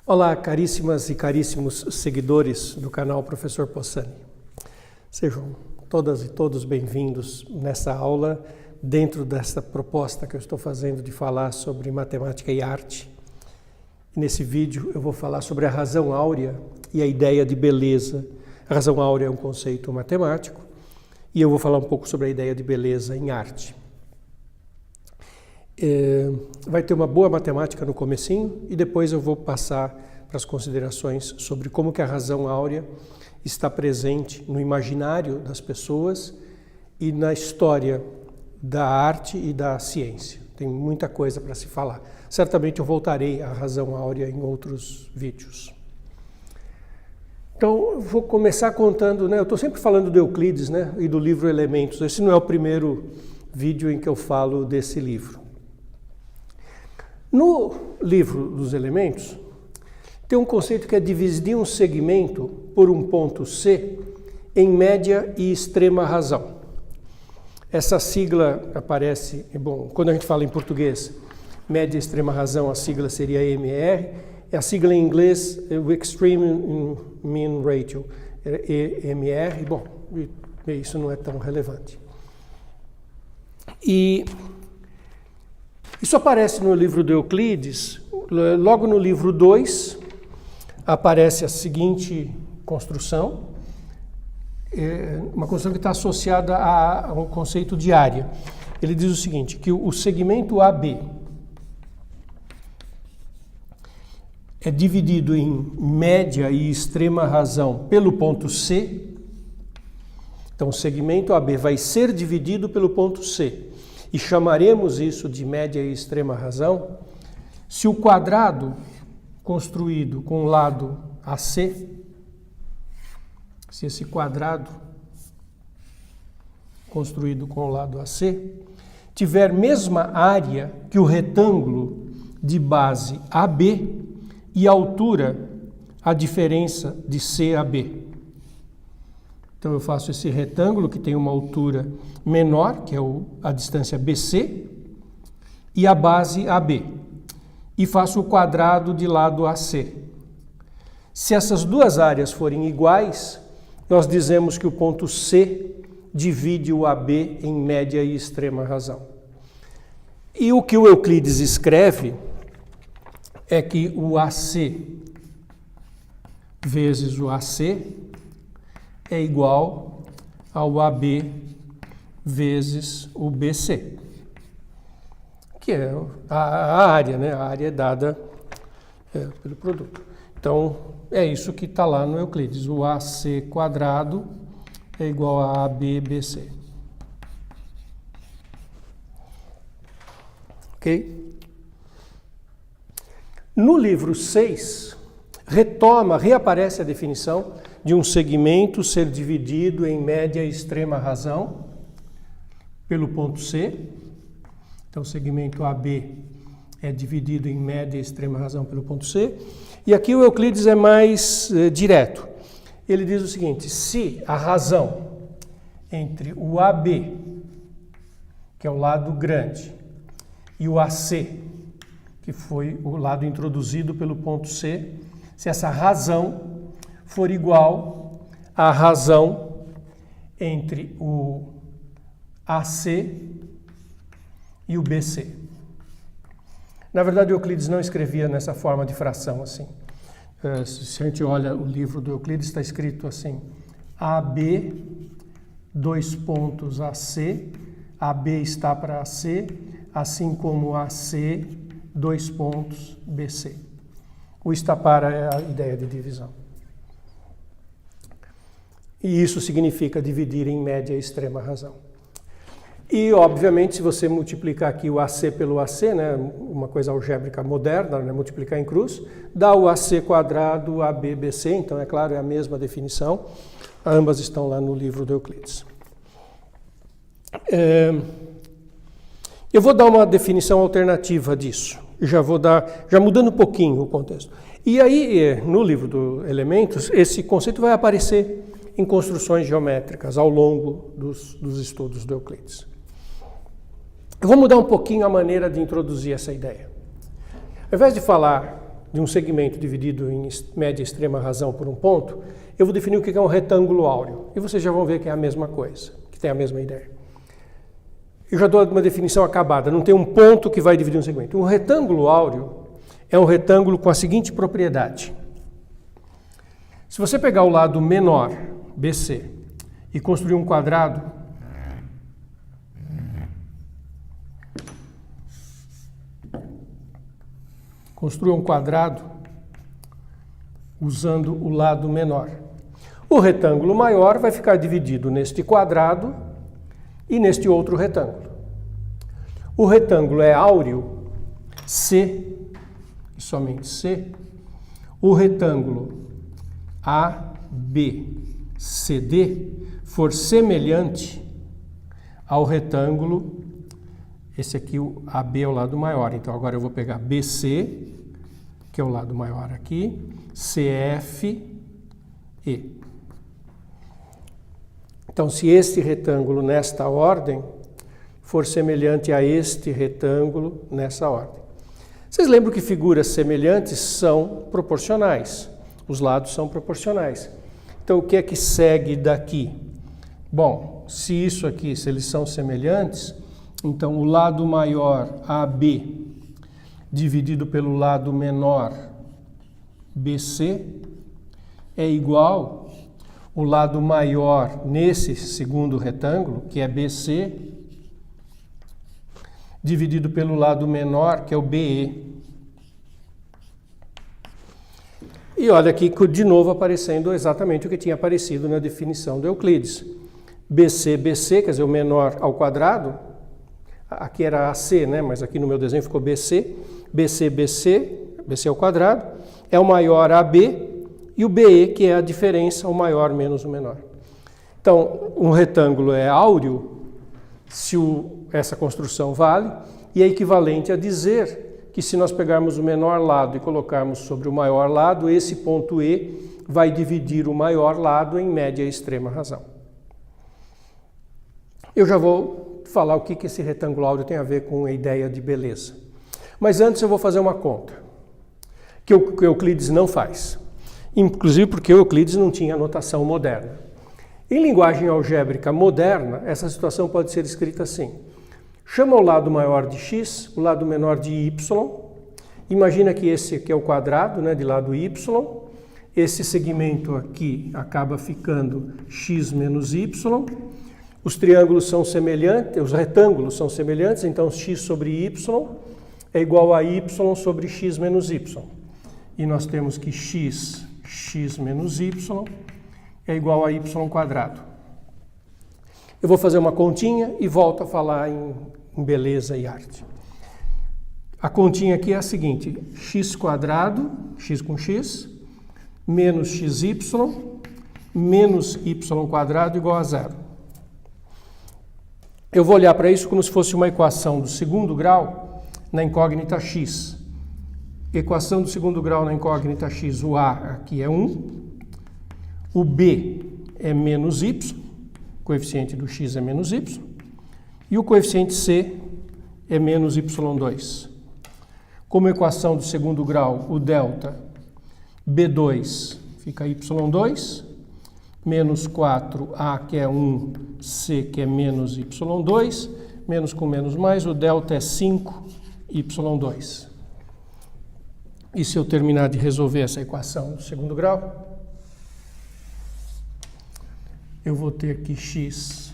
Olá, caríssimas e caríssimos seguidores do canal Professor Possani. Sejam todas e todos bem-vindos nessa aula, dentro dessa proposta que eu estou fazendo de falar sobre matemática e arte. Nesse vídeo eu vou falar sobre a razão áurea e a ideia de beleza. A razão áurea é um conceito matemático e eu vou falar um pouco sobre a ideia de beleza em arte. Vai ter uma boa matemática no comecinho e depois eu vou passar para as considerações sobre como que a razão áurea está presente no imaginário das pessoas e na história da arte e da ciência. Tem muita coisa para se falar. Certamente eu voltarei à razão áurea em outros vídeos. Então, eu vou começar contando, eu estou sempre falando do Euclides, e do livro Elementos. Esse não é o primeiro vídeo em que eu falo desse livro. No livro dos Elementos, tem um conceito que é dividir um segmento por um ponto C em média e extrema razão. Essa sigla aparece, quando a gente fala em português, média e extrema razão, a sigla seria MR, a sigla em inglês é o Extreme Mean Ratio, EMR, isso não é tão relevante. E isso aparece no livro de Euclides. Logo no livro 2 aparece a seguinte construção, uma construção que está associada ao conceito de área. Ele diz o seguinte, que o segmento AB é dividido em média e extrema razão pelo ponto C. Então o segmento AB vai ser dividido pelo ponto C. E chamaremos isso de média e extrema razão se o quadrado construído com o lado AC, se esse quadrado construído com o lado AC tiver mesma área que o retângulo de base AB e altura a diferença de C a B. Então eu faço esse retângulo que tem uma altura menor, que é a distância BC, e a base AB. E faço o quadrado de lado AC. Se essas duas áreas forem iguais, nós dizemos que o ponto C divide o AB em média e extrema razão. E o que o Euclides escreve é que o AC vezes o AC é igual ao AB vezes o BC, que é a área, A área é dada pelo produto. Então, é isso que está lá no Euclides. O AC quadrado é igual a ABBC. Ok? No livro 6, reaparece a definição de um segmento ser dividido em média e extrema razão pelo ponto C. Então, o segmento AB é dividido em média e extrema razão pelo ponto C. E aqui o Euclides é mais direto. Ele diz o seguinte, se a razão entre o AB, que é o lado grande, e o AC, que foi o lado introduzido pelo ponto C, se essa razão for igual à razão entre o AC e o BC. Na verdade, Euclides não escrevia nessa forma de fração assim. Se a gente olha o livro do Euclides, está escrito assim, AB, dois pontos AC, AB está para AC, assim como AC, dois pontos BC. O está para é a ideia de divisão. E isso significa dividir em média e extrema razão. E, obviamente, se você multiplicar aqui o AC pelo AC, uma coisa algébrica moderna, multiplicar em cruz, dá o AC quadrado ABBC, então, é claro, é a mesma definição. Ambas estão lá no livro do Euclides. Eu vou dar uma definição alternativa disso. Já mudando um pouquinho o contexto. E aí, no livro do Elementos, esse conceito vai aparecer em construções geométricas ao longo dos estudos do Euclides. Eu vou mudar um pouquinho a maneira de introduzir essa ideia. Ao invés de falar de um segmento dividido em média e extrema razão por um ponto, eu vou definir o que é um retângulo áureo. E vocês já vão ver que é a mesma coisa, que tem a mesma ideia. Eu já dou uma definição acabada, não tem um ponto que vai dividir um segmento. Um retângulo áureo é um retângulo com a seguinte propriedade. Se você pegar o lado menor, BC, e construir um quadrado, construa um quadrado usando o lado menor. O retângulo maior vai ficar dividido neste quadrado e neste outro retângulo. O retângulo é áureo, C, e somente C. O retângulo ABCD for semelhante ao retângulo, esse aqui, o AB é o lado maior, então agora eu vou pegar BC, que é o lado maior aqui, CFE. Então, se este retângulo nesta ordem for semelhante a este retângulo nessa ordem. Vocês lembram que figuras semelhantes são proporcionais, os lados são proporcionais. Então, o que é que segue daqui? Bom, se isso aqui, se eles são semelhantes, então o lado maior AB dividido pelo lado menor BC é igual o lado maior nesse segundo retângulo, que é BC, dividido pelo lado menor, que é o BE. E olha aqui, de novo, aparecendo exatamente o que tinha aparecido na definição do Euclides. BC, quer dizer, o menor ao quadrado, aqui era AC, né? Mas aqui no meu desenho ficou BC. BC ao quadrado, é o maior AB, e o BE, que é a diferença, o maior menos o menor. Então, um retângulo é áureo, se essa construção vale, e é equivalente a dizer que se nós pegarmos o menor lado e colocarmos sobre o maior lado, esse ponto E vai dividir o maior lado em média e extrema razão. Eu já vou falar o que esse retângulo áureo tem a ver com a ideia de beleza. Mas antes eu vou fazer uma conta, que o Euclides não faz. Inclusive porque o Euclides não tinha notação moderna. Em linguagem algébrica moderna, essa situação pode ser escrita assim. Chama o lado maior de x, o lado menor de y. Imagina que esse aqui é o quadrado, né, de lado y. Esse segmento aqui acaba ficando x menos y. Os triângulos são semelhantes, os retângulos são semelhantes, então x sobre y é igual a y sobre x menos y. E nós temos que x menos y é igual a y quadrado. Eu vou fazer uma continha e volto a falar em beleza e arte. A continha aqui é a seguinte: x quadrado, x com x, menos xy, menos y quadrado igual a zero. Eu vou olhar para isso como se fosse uma equação do segundo grau na incógnita x. Equação do segundo grau na incógnita x, o A aqui é 1, o B é menos y, o coeficiente do x é menos y, e o coeficiente C é menos y2. Como equação do segundo grau, o delta B2 fica y2, menos 4A que é 1, C que é menos y2, menos com menos mais, o delta é 5y2. E se eu terminar de resolver essa equação do segundo grau, eu vou ter que x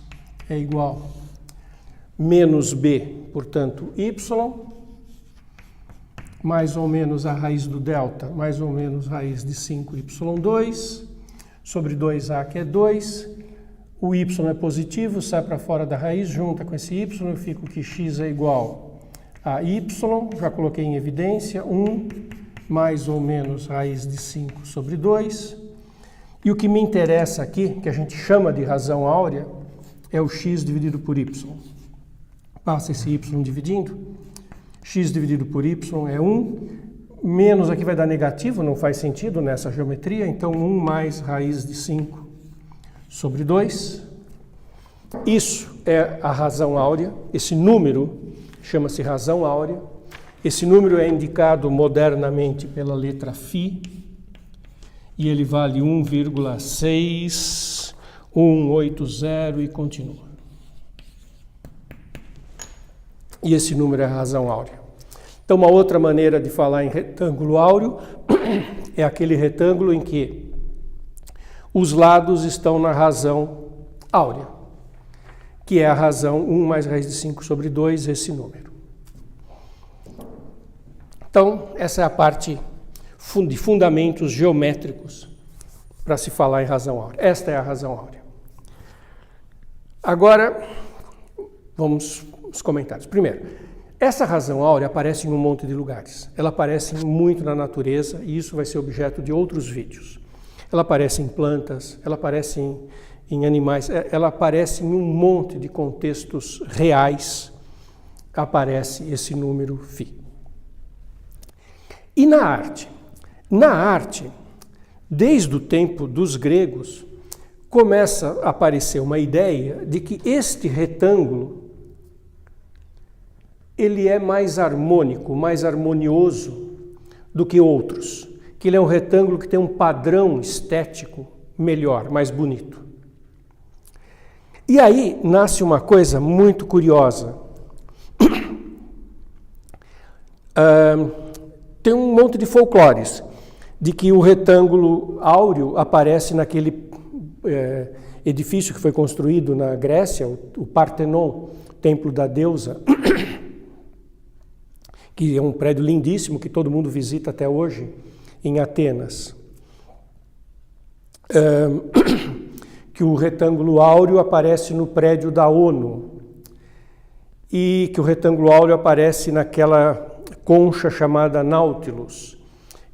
é igual a menos b, portanto, y, mais ou menos a raiz do delta, mais ou menos raiz de 5y2, sobre 2a que é 2. O y é positivo, sai para fora da raiz, junta com esse y, eu fico que x é igual a y, já coloquei em evidência, 1 mais ou menos raiz de 5 sobre 2. E o que me interessa aqui, que a gente chama de razão áurea, é o x dividido por y. Passa esse y dividindo. X dividido por y é 1. Menos aqui vai dar negativo, não faz sentido nessa geometria. Então, 1 mais raiz de 5 sobre 2. Isso é a razão áurea. Esse número chama-se razão áurea. Esse número é indicado modernamente pela letra φ e ele vale 1,6180 e continua. E esse número é a razão áurea. Então, uma outra maneira de falar em retângulo áureo é aquele retângulo em que os lados estão na razão áurea, que é a razão 1 mais raiz de 5 sobre 2, esse número. Então, essa é a parte de fundamentos geométricos para se falar em razão áurea. Esta é a razão áurea. Agora, vamos aos comentários. Primeiro, essa razão áurea aparece em um monte de lugares. Ela aparece muito na natureza e isso vai ser objeto de outros vídeos. Ela aparece em plantas, ela aparece em animais, ela aparece em um monte de contextos reais. Aparece esse número φ. E na arte? Na arte, desde o tempo dos gregos, começa a aparecer uma ideia de que este retângulo ele é mais harmônico, mais harmonioso do que outros, que ele é um retângulo que tem um padrão estético melhor, mais bonito. E aí nasce uma coisa muito curiosa. Tem um monte de folclores de que o retângulo áureo aparece naquele edifício que foi construído na Grécia, o Partenon, templo da deusa, que é um prédio lindíssimo que todo mundo visita até hoje em Atenas. Que o retângulo áureo aparece no prédio da ONU e que o retângulo áureo aparece naquela concha chamada Nautilus.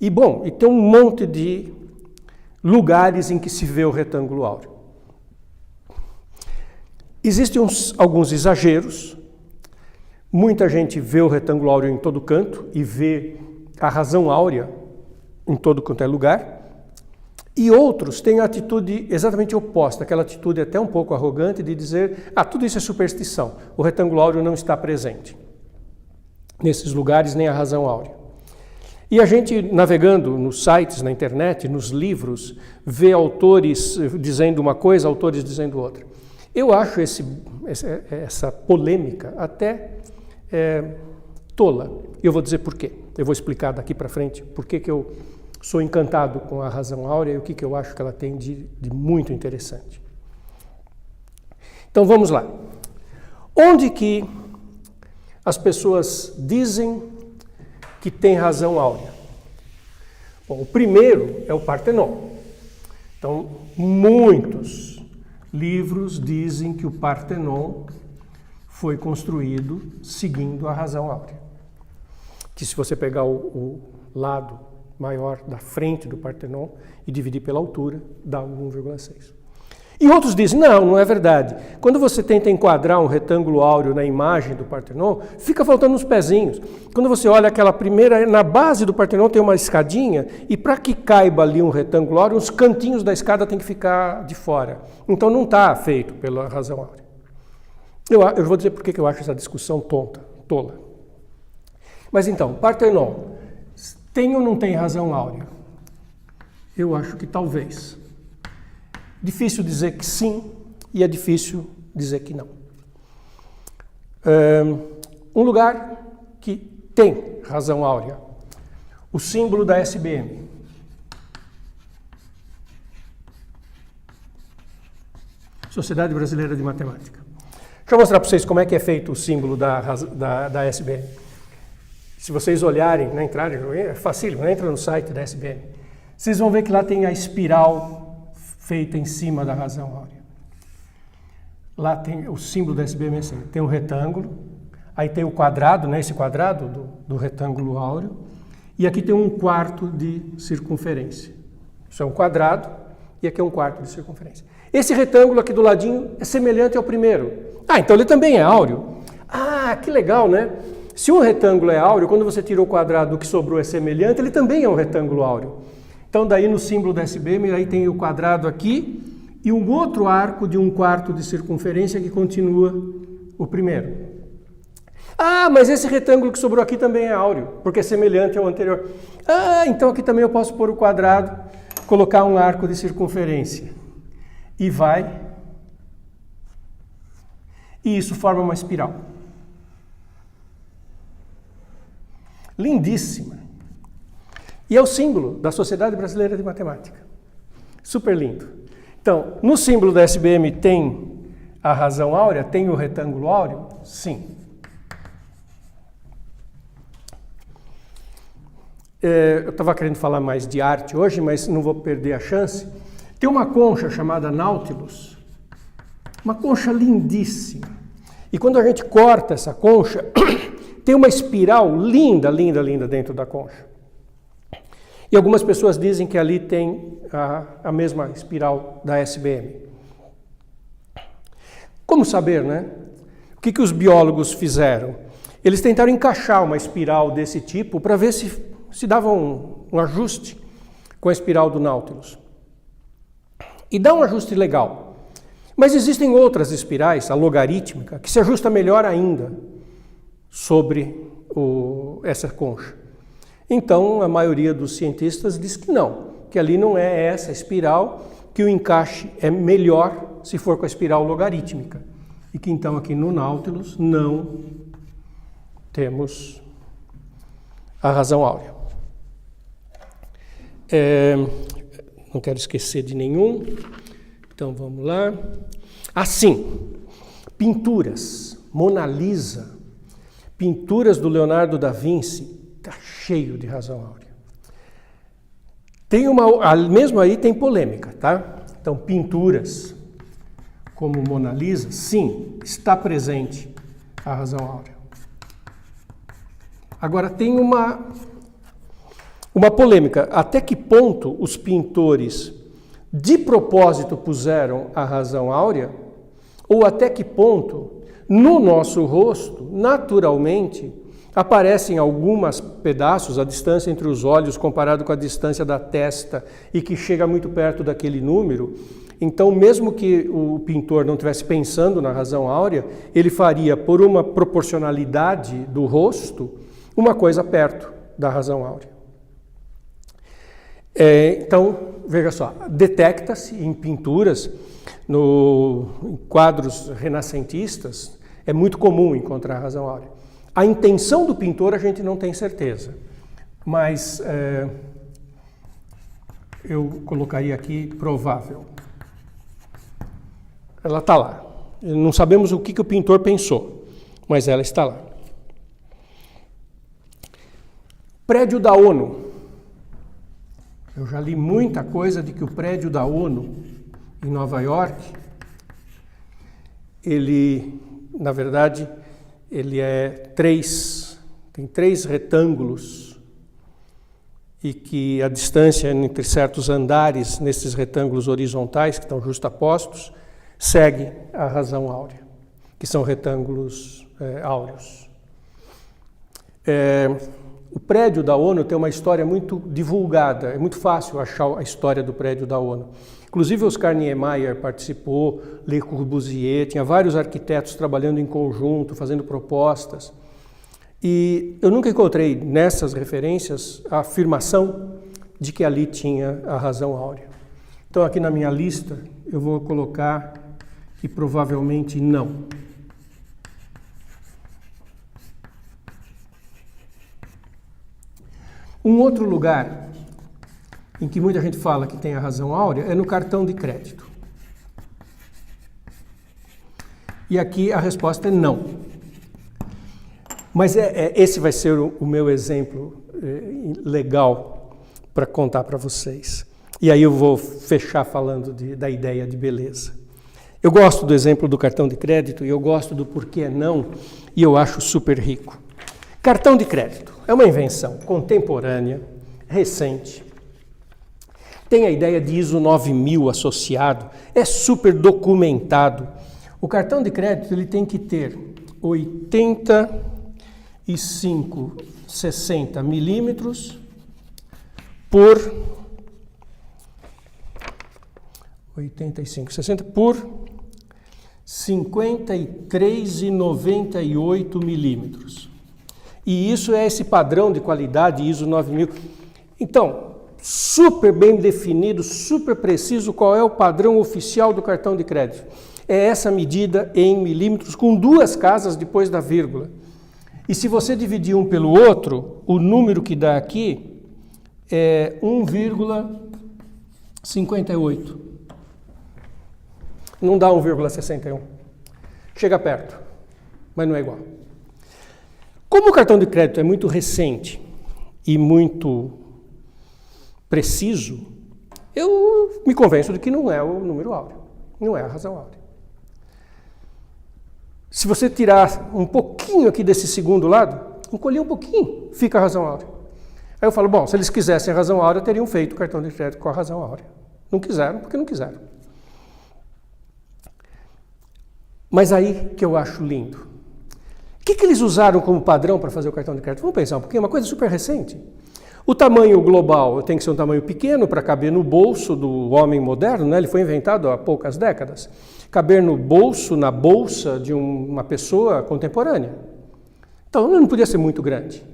E bom, e tem um monte de lugares em que se vê o retângulo áureo. Existem alguns exageros. Muita gente vê o retângulo áureo em todo canto e vê a razão áurea em todo quanto é lugar. E outros têm a atitude exatamente oposta, aquela atitude até um pouco arrogante de dizer: tudo isso é superstição, o retângulo áureo não está presente nesses lugares, nem a razão áurea. E a gente, navegando nos sites, na internet, nos livros, vê autores dizendo uma coisa, autores dizendo outra. Eu acho essa polêmica até tola. E eu vou dizer por quê. Eu vou explicar daqui para frente por que eu sou encantado com a razão áurea e o que eu acho que ela tem de muito interessante. Então vamos lá. Onde que as pessoas dizem que tem razão áurea? Bom, o primeiro é o Partenon. Então, muitos livros dizem que o Partenon foi construído seguindo a razão áurea. Que se você pegar o lado maior da frente do Partenon e dividir pela altura, dá 1,6. E outros dizem, não é verdade. Quando você tenta enquadrar um retângulo áureo na imagem do Partenon, fica faltando uns pezinhos. Quando você olha aquela primeira, na base do Partenon tem uma escadinha, e para que caiba ali um retângulo áureo, os cantinhos da escada têm que ficar de fora. Então não está feito pela razão áurea. Eu vou dizer por que eu acho essa discussão tola. Mas então, Partenon, tem ou não tem razão áurea? Eu acho que talvez. Difícil dizer que sim e é difícil dizer que não. Um lugar que tem razão áurea, o símbolo da SBM. Sociedade Brasileira de Matemática. Deixa eu mostrar para vocês como é que é feito o símbolo da SBM. Se vocês olharem, entrarem, é facílimo, entra no site da SBM. Vocês vão ver que lá tem a espiral feita em cima da razão áurea. Lá tem o símbolo da SBM, assim, tem um retângulo, aí tem o quadrado, esse quadrado do retângulo áureo, e aqui tem 1/4 de circunferência. Isso é um quadrado, e aqui é 1/4 de circunferência. Esse retângulo aqui do ladinho é semelhante ao primeiro. Então ele também é áureo. Que legal, né? Se um retângulo é áureo, quando você tira o quadrado, o que sobrou é semelhante, ele também é um retângulo áureo. Então, daí no símbolo da SBM, aí tem o quadrado aqui e um outro arco de 1/4 de circunferência que continua o primeiro. Ah, mas esse retângulo que sobrou aqui também é áureo, porque é semelhante ao anterior. Ah, então aqui também eu posso pôr o quadrado, colocar um arco de circunferência. E vai. E isso forma uma espiral. Lindíssima. E é o símbolo da Sociedade Brasileira de Matemática. Super lindo. Então, no símbolo da SBM tem a razão áurea? Tem o retângulo áureo? Sim. Eu estava querendo falar mais de arte hoje, mas não vou perder a chance. Tem uma concha chamada Nautilus, uma concha lindíssima. E quando a gente corta essa concha, tem uma espiral linda, linda, linda dentro da concha. E algumas pessoas dizem que ali tem a mesma espiral da SBM. Como saber, né? O que os biólogos fizeram? Eles tentaram encaixar uma espiral desse tipo para ver se dava um ajuste com a espiral do Nautilus. E dá um ajuste legal. Mas existem outras espirais, a logarítmica, que se ajusta melhor ainda sobre essa concha. Então, a maioria dos cientistas diz que não, que ali não é essa espiral, que o encaixe é melhor se for com a espiral logarítmica. E que então aqui no Nautilus não temos a razão áurea. Não quero esquecer de nenhum, então vamos lá. Assim, pinturas, Mona Lisa, pinturas do Leonardo da Vinci, está cheio de razão áurea. Mesmo aí tem polêmica, tá? Então, pinturas como Mona Lisa, sim, está presente a razão áurea. Agora, tem uma polêmica. Até que ponto os pintores de propósito puseram a razão áurea? Ou até que ponto, no nosso rosto, naturalmente, aparecem alguns pedaços, a distância entre os olhos comparado com a distância da testa e que chega muito perto daquele número. Então, mesmo que o pintor não estivesse pensando na razão áurea, ele faria, por uma proporcionalidade do rosto, uma coisa perto da razão áurea. Então, veja só, detecta-se em pinturas, em quadros renascentistas, é muito comum encontrar a razão áurea. A intenção do pintor a gente não tem certeza, mas eu colocaria aqui provável. Ela está lá. Não sabemos o que o pintor pensou, mas ela está lá. Prédio da ONU. Eu já li muita coisa de que o prédio da ONU em Nova York, ele, na verdade, ele tem 3 retângulos e que a distância entre certos andares nesses retângulos horizontais, que estão justapostos, segue a razão áurea, que são retângulos áureos. O prédio da ONU tem uma história muito divulgada, é muito fácil achar a história do prédio da ONU. Inclusive Oscar Niemeyer participou, Le Corbusier, tinha vários arquitetos trabalhando em conjunto, fazendo propostas. E eu nunca encontrei nessas referências a afirmação de que ali tinha a razão áurea. Então aqui na minha lista eu vou colocar que provavelmente não. Um outro lugar em que muita gente fala que tem a razão áurea é no cartão de crédito. E aqui a resposta é não. Mas esse vai ser o meu exemplo legal para contar para vocês. E aí eu vou fechar falando da ideia de beleza. Eu gosto do exemplo do cartão de crédito e eu gosto do porquê não, e eu acho super rico. Cartão de crédito é uma invenção contemporânea, recente. Tem a ideia de ISO 9000 associado, é super documentado. O cartão de crédito ele tem que ter 60 milímetros por 60 por 53,98 milímetros. E isso é esse padrão de qualidade ISO 9000. Então, super bem definido, super preciso qual é o padrão oficial do cartão de crédito. É essa medida em milímetros, com 2 casas depois da vírgula. E se você dividir um pelo outro, o número que dá aqui é 1,58. Não dá 1,61. Chega perto, mas não é igual. Como o cartão de crédito é muito recente e muito preciso, eu me convenço de que não é o número áureo, não é a razão áurea. Se você tirar um pouquinho aqui desse segundo lado, encolher um pouquinho, fica a razão áurea. Aí eu falo, bom, se eles quisessem a razão áurea, teriam feito o cartão de crédito com a razão áurea. Não quiseram, porque não quiseram. Mas aí que eu acho lindo. O que eles usaram como padrão para fazer o cartão de crédito? Vamos pensar um pouquinho, é uma coisa super recente. O tamanho global tem que ser um tamanho pequeno para caber no bolso do homem moderno, né? Ele foi inventado há poucas décadas. Caber no bolso, na bolsa de uma pessoa contemporânea. Então não podia ser muito grande.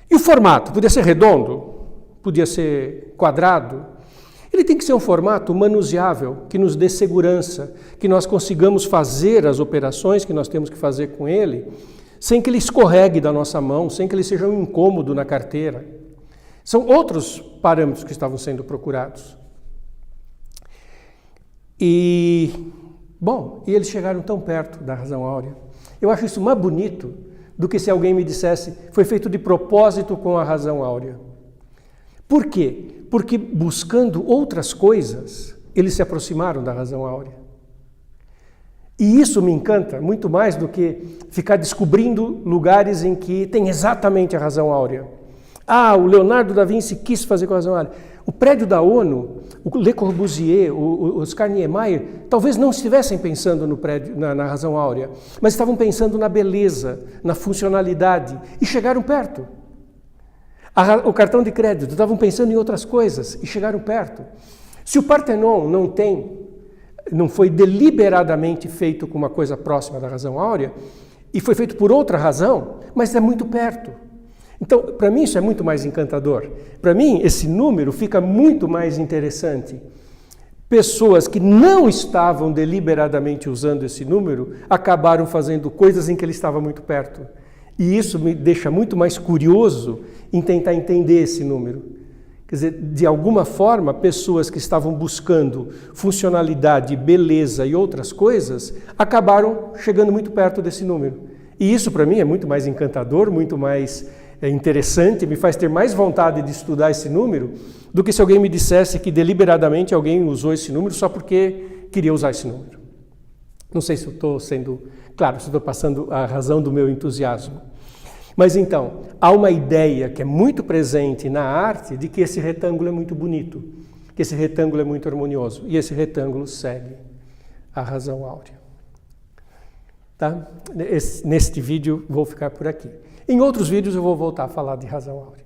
E o formato? Podia ser redondo? Podia ser quadrado? Ele tem que ser um formato manuseável, que nos dê segurança, que nós consigamos fazer as operações que nós temos que fazer com ele, sem que ele escorregue da nossa mão, sem que ele seja um incômodo na carteira. São outros parâmetros que estavam sendo procurados. E eles chegaram tão perto da razão áurea. Eu acho isso mais bonito do que se alguém me dissesse foi feito de propósito com a razão áurea. Por quê? Porque buscando outras coisas, eles se aproximaram da razão áurea. E isso me encanta muito mais do que ficar descobrindo lugares em que tem exatamente a razão áurea. Ah, o Leonardo da Vinci quis fazer com a razão áurea. O prédio da ONU, o Le Corbusier, o Oscar Niemeyer, talvez não estivessem pensando no prédio, na razão áurea, mas estavam pensando na beleza, na funcionalidade, e chegaram perto. O cartão de crédito, estavam pensando em outras coisas e chegaram perto. Se o Parthenon não foi deliberadamente feito com uma coisa próxima da razão áurea, e foi feito por outra razão, mas é muito perto. Então, para mim isso é muito mais encantador. Para mim, esse número fica muito mais interessante. Pessoas que não estavam deliberadamente usando esse número, acabaram fazendo coisas em que ele estava muito perto. E isso me deixa muito mais curioso em tentar entender esse número. Quer dizer, de alguma forma, pessoas que estavam buscando funcionalidade, beleza e outras coisas, acabaram chegando muito perto desse número. E isso, para mim, é muito mais encantador, muito mais interessante, me faz ter mais vontade de estudar esse número do que se alguém me dissesse que deliberadamente alguém usou esse número só porque queria usar esse número. Não sei se eu estou sendo claro, se estou passando a razão do meu entusiasmo. Mas então, há uma ideia que é muito presente na arte de que esse retângulo é muito bonito, que esse retângulo é muito harmonioso, e esse retângulo segue a razão áurea. Tá? Neste vídeo vou ficar por aqui. Em outros vídeos eu vou voltar a falar de razão áurea.